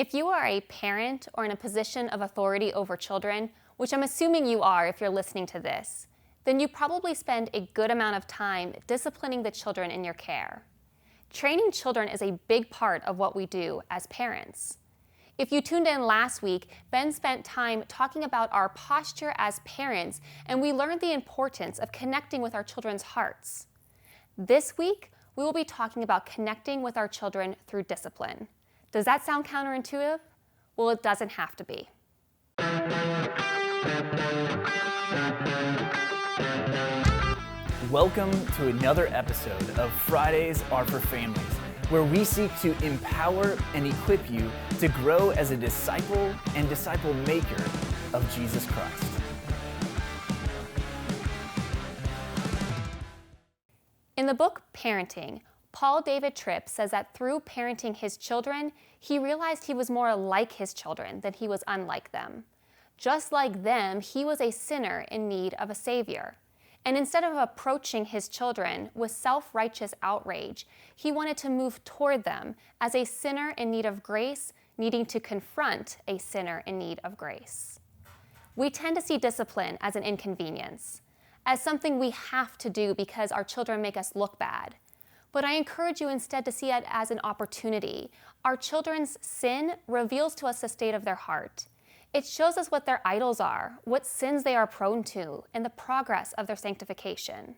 If you are a parent or in a position of authority over children, which I'm assuming you are if you're listening to this, then you probably spend a good amount of time disciplining the children in your care. Training children is a big part of what we do as parents. If you tuned in last week, Ben spent time talking about our posture as parents, and we learned the importance of connecting with our children's hearts. This week, we will be talking about connecting with our children through discipline. Does that sound counterintuitive? Well, it doesn't have to be. Welcome to another episode of Fridays Are for Families, where we seek to empower and equip you to grow as a disciple and disciple maker of Jesus Christ. In the book Parenting, Paul David Tripp says that through parenting his children, he realized he was more like his children than he was unlike them. Just like them, he was a sinner in need of a savior. And instead of approaching his children with self-righteous outrage, he wanted to move toward them as a sinner in need of grace, needing to confront a sinner in need of grace. We tend to see discipline as an inconvenience, as something we have to do because our children make us look bad. But I encourage you instead to see it as an opportunity. Our children's sin reveals to us the state of their heart. It shows us what their idols are, what sins they are prone to, and the progress of their sanctification.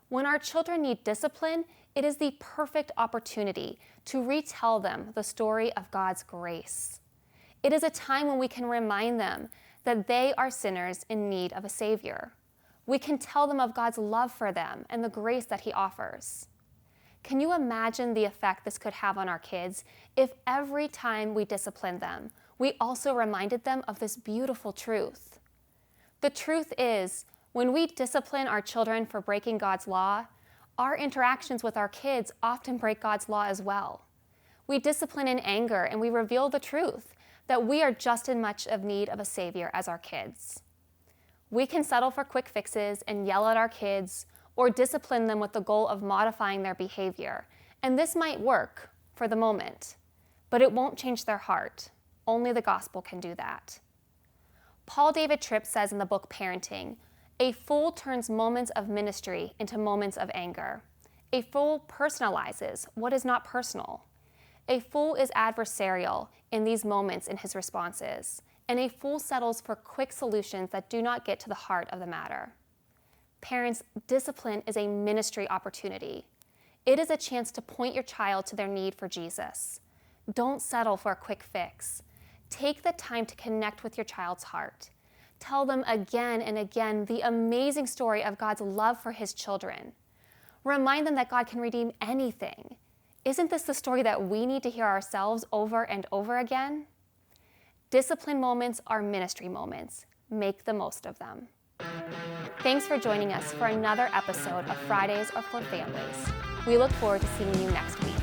When our children need discipline, it is the perfect opportunity to retell them the story of God's grace. It is a time when we can remind them that they are sinners in need of a Savior. We can tell them of God's love for them and the grace that He offers. Can you imagine the effect this could have on our kids if every time we disciplined them, we also reminded them of this beautiful truth? The truth is, when we discipline our children for breaking God's law, our interactions with our kids often break God's law as well. We discipline in anger and we reveal the truth that we are just as much of need of a Savior as our kids. We can settle for quick fixes and yell at our kids or discipline them with the goal of modifying their behavior. And this might work for the moment, but it won't change their heart. Only the gospel can do that. Paul David Tripp says in the book Parenting, "A fool turns moments of ministry into moments of anger. A fool personalizes what is not personal. A fool is adversarial in these moments in his responses, and a fool settles for quick solutions that do not get to the heart of the matter." Parents, discipline is a ministry opportunity. It is a chance to point your child to their need for Jesus. Don't settle for a quick fix. Take the time to connect with your child's heart. Tell them again and again the amazing story of God's love for His children. Remind them that God can redeem anything. Isn't this the story that we need to hear ourselves over and over again? Discipline moments are ministry moments. Make the most of them. Thanks for joining us for another episode of Fridays Are for Families. We look forward to seeing you next week.